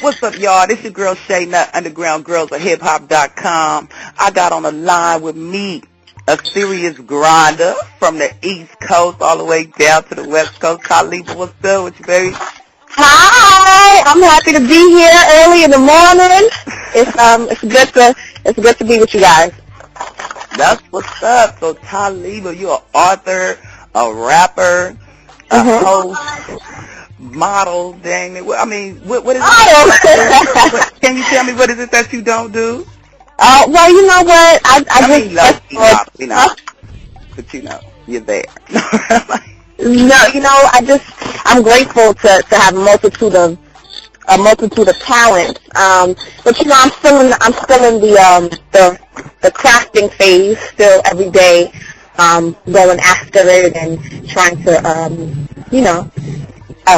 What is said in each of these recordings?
What's up, y'all? This your girl Shay Nut, Underground Girls of HipHop.com. I got on the line with me, a serious grinder from the East Coast all the way down to the West Coast. Tylibah, what's up with you, baby? Hi, I'm happy to be here early in the morning. It's good to be with you guys. That's what's up. So Tylibah, you're an author, a rapper, a host, model, dang it. I mean, what is it? Can you tell me what is it that you don't do? Well, you know what? But you're there. No, I'm grateful to have a multitude of talents. But I'm still in the crafting phase, still every day, going after it and trying to,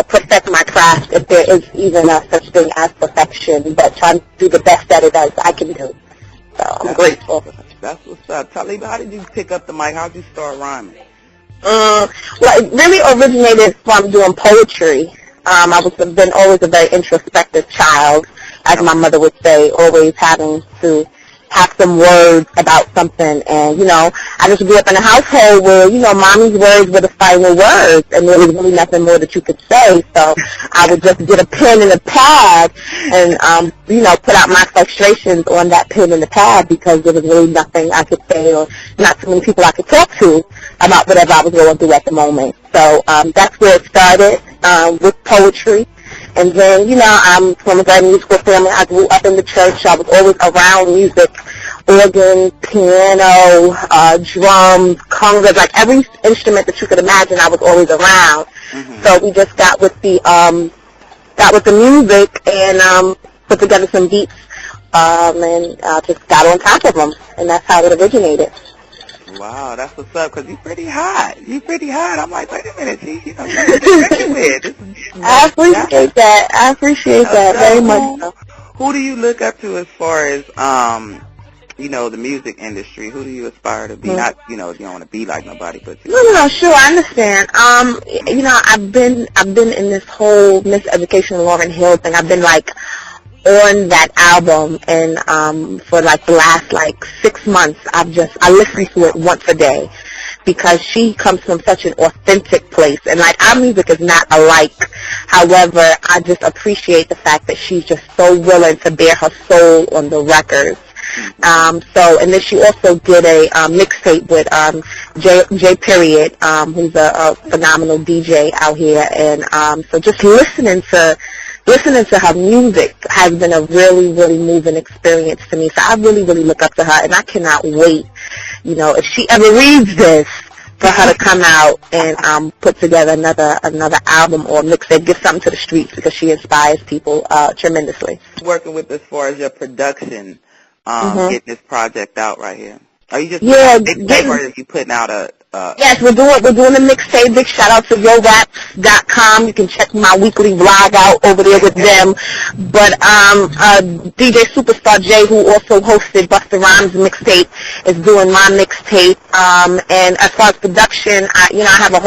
perfect my craft, if there is even a such thing as perfection, but trying to do the best at it as I can do. So I'm grateful. That's what's up. Tylibah, how did you pick up the mic? How did you start rhyming? Well, it really originated from doing poetry. I've been always a very introspective child, as my mother would say, always having to have some words about something. And, I just grew up in a household where, mommy's words were the final words, and there was really nothing more that you could say. So I would just get a pen and a pad and, put out my frustrations on that pen and the pad, because there was really nothing I could say, or not too many people I could talk to about whatever I was going through at the moment. So that's where it started, with poetry. And then, I'm from a very musical family. I grew up in the church. I was always around music, organ, piano, drums, congas, like every instrument that you could imagine. I was always around. Mm-hmm. So we just got with the music and put together some beats and just got on top of them, and that's how it originated. Wow, that's what's up, because you're pretty hot. I'm like, wait a minute, I appreciate that. I appreciate that very much. So. Who do you look up to as far as, the music industry? Who do you aspire to be? Mm-hmm. Not, you don't want to be like nobody, but... No, sure, I understand. I've been in this whole Miseducation Lauryn Hill thing. I've been, on that album, and for the last 6 months I listen to it once a day, because she comes from such an authentic place, and our music is not alike. However, I just appreciate the fact that she's just so willing to bare her soul on the records. And then she also did a mixtape with J Period, who's a phenomenal DJ out here, and so just listening to her music has been a really, really moving experience to me. So I really, really look up to her, and I cannot wait, if she ever reads this, for her to come out and put together another album or mixtape, give something to the streets, because she inspires people tremendously. Working with as far as your production, getting this project out right here. Are you just or are you putting out a Yes, we're doing a mixtape. Big shout out to YoRaps.com. You can check my weekly vlog out over there with them. But DJ Superstar J, who also hosted Busta Rhymes' mixtape, is doing my mixtape. And as far as production, I have a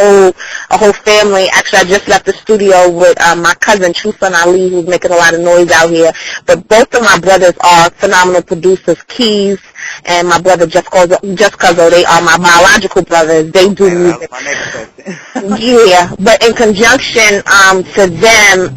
whole family. Actually, I just left the studio with my cousin True Son Ali, who's making a lot of noise out here. But both of my brothers are phenomenal producers. Keys and my brother Just Cuzzo, they are my biological brothers. They do music. Yeah, but in conjunction to them,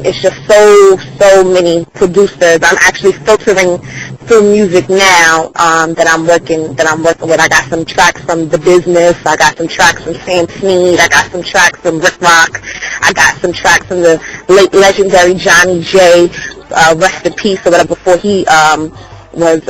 it's just so many producers. I'm actually filtering through music now that I'm working with. I got some tracks from The Business. I got some tracks from Sam Snead. I got some tracks from Rick Rock. I got some tracks from the late legendary Johnny J. Rest in peace, or whatever, before he was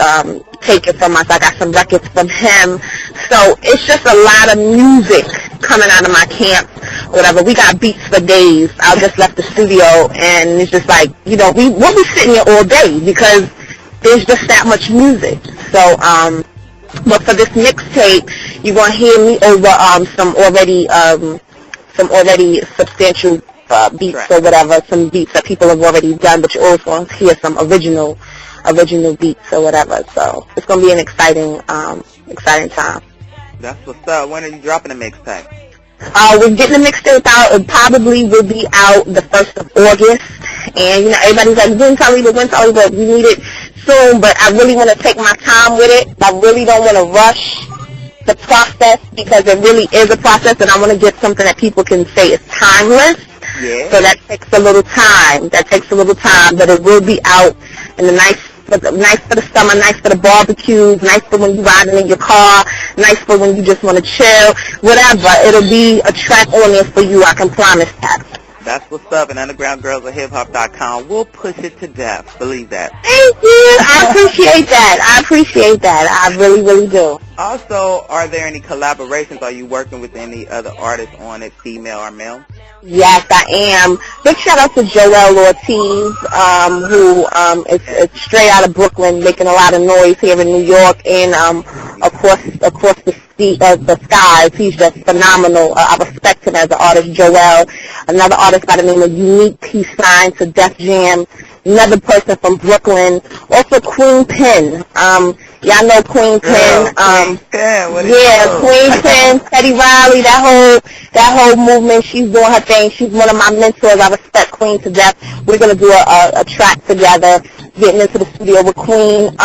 taken from us. I got some records from him. So it's just a lot of music coming out of my camp, whatever. We got beats for days. I just left the studio, and it's just we'll be sitting here all day, because there's just that much music. So, but for this mixtape, you're going to hear me over some already substantial beats or whatever, some beats that people have already done, but you're also going to hear some original beats or whatever. So it's going to be an exciting time. That's what's up. When are you dropping the mixtape? We're getting the mixtape out. It probably will be out the 1st of August, And, everybody's like, when Tylibah, we need it soon, but I really want to take my time with it. I really don't want to rush the process because it really is a process, and I want to get something that people can say is timeless. Yeah. So that takes a little time. But it will be out in the nice for the summer, nice for the barbecues, nice for when you're riding in your car, nice for when you just want to chill, whatever. It'll be a track on there for you, I can promise that. That's what's up, and undergroundgirlsofhiphop.com. We'll push it to death. Believe that. Thank you. I appreciate that. I really, really do. Also, are there any collaborations? Are you working with any other artists on it, female or male? Yes, I am. Big shout out to Joelle Ortiz, who is straight out of Brooklyn, making a lot of noise here in New York, and across the skies. He's just phenomenal. I respect him as an artist. Joelle, another artist by the name of Unique, he's signed to Def Jam. Another person from Brooklyn. Also Queen Pen. Y'all know Queen Pen. Queen Pen. Queen Pen, Teddy Riley, that whole movement. She's doing her thing. She's one of my mentors. I respect Queen to death. We're gonna do a track together, getting into the studio with Queen.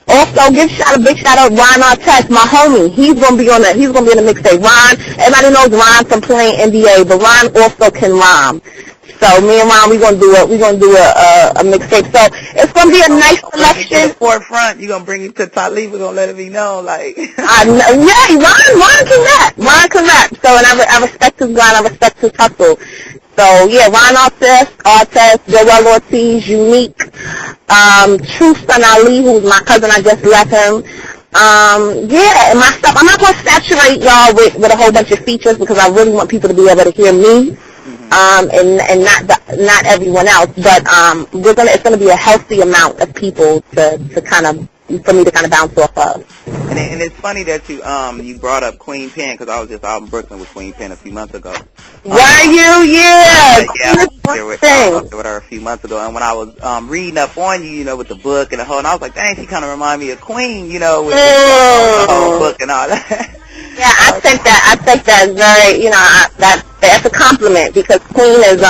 Also, big shout out Ron Artest, my homie. He's gonna be in the mixtape. Ron, everybody knows Ron from playing NBA, but Ron also can rhyme. So me and Ron, we're gonna do a mixtape. So it's gonna be a nice selection. To the forefront, you're gonna bring it to Tylibah. We're gonna let it be known, like. Ron can rap. So, and I respect his grind. I respect his hustle. So yeah, Ron Artest, Joelle Ortiz, Unique, True Son Ali, who's my cousin. I just left him. And my stuff. I'm not gonna saturate y'all with a whole bunch of features because I really want people to be able to hear me. And not everyone else, but it's gonna be a healthy amount of people for me to kind of bounce off of. And it's funny that you brought up Queen Pen because I was just out in Brooklyn with Queen Pen a few months ago. Were you? Yeah. I was there with her a few months ago, and when I was reading up on you, with the book and the whole, and I was like, dang, she kind of reminded me of Queen, with the whole book and all that. Yeah, I think that is very, that's a compliment because Queen is,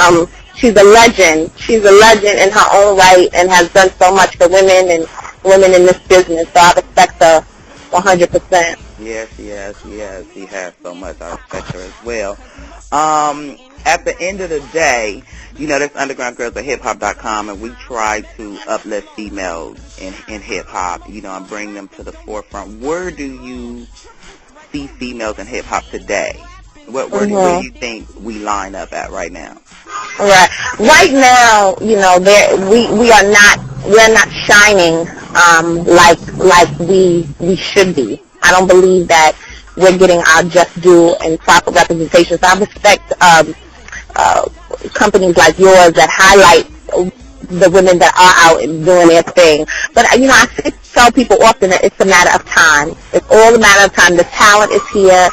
she's a legend. She's a legend in her own right and has done so much for women in this business. So I respect her 100%. Yes, she has so much. I respect her as well. At the end of the day, that's undergroundgirlsofhiphop.com, and we try to uplift females in hip-hop, and bring them to the forefront. Where do you see females in hip hop today? Where do you think we line up at right now? Right now, we're not shining like we should be. I don't believe that we're getting our just due and proper representation. So I respect companies like yours that highlight the women that are out and doing their thing. But, I tell people often that it's a matter of time. It's all a matter of time. The talent is here.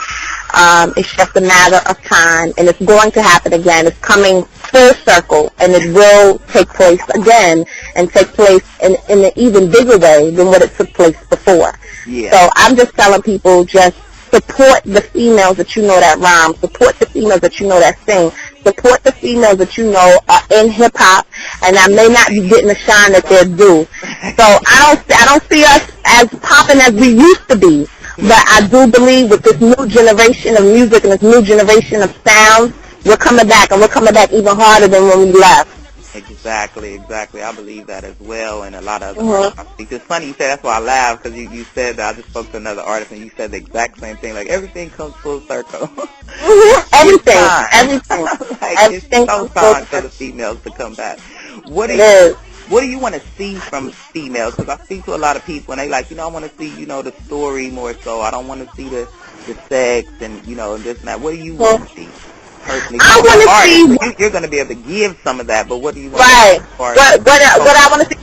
It's just a matter of time, and it's going to happen again. It's coming full circle, and it will take place again and take place in an even bigger way than what it took place before. Yeah. So I'm just telling people, just support the females that you know that rhyme. Support the females that you know that sing. Support the females that you know are in hip hop and that may not be getting the shine that they're due. So I don't see us as popping as we used to be, but I do believe with this new generation of music and this new generation of sounds, we're coming back, and we're coming back even harder than when we left. Exactly. I believe that as well, and a lot of other artists. It's funny you say that's why I laughed, because you said that. I just spoke to another artist, and you said the exact same thing. Like, everything comes full circle. Everything. It's so time for the females to come back. What do you want to see from females? Because I speak to a lot of people, and they like, I want to see, the story more so. I don't want to see the sex and, and this and that. What do you want to see? Personally, I want to see. You're going to be able to give some of that, but what do you want? Right. What I want to see.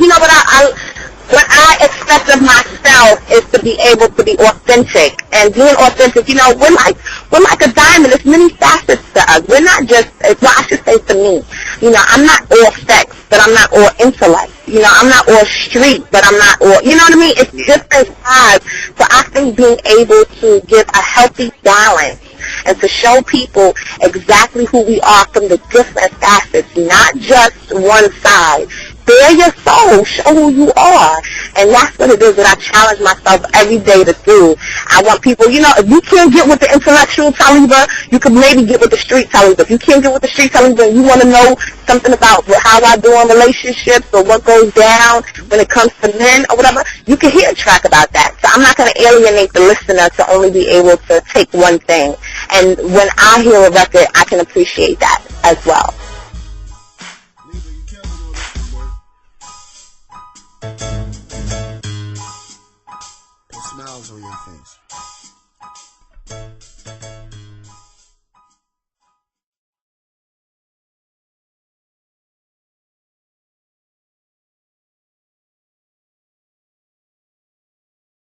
What I expect of myself is to be able to be authentic, and being authentic. We're like a diamond. There's many facets to us. We're not just. Well, I should say to me. I'm not all sex, but I'm not all intellect. I'm not all street, but I'm not all. You know what I mean? It's different sides. So I think being able to give a healthy balance and to show people exactly who we are from the different facets, not just one side. Bare your soul, show who you are. And that's what it is that I challenge myself every day to do. I want people, if you can't get with the intellectual Tylibah, you could maybe get with the street Tylibah. If you can't get with the street Tylibah and you want to know something about how I do in relationships or what goes down when it comes to men or whatever, you can hear a track about that. So I'm not going to alienate the listener to only be able to take one thing. And when I hear a record, I can appreciate that as well. Smiles on your face.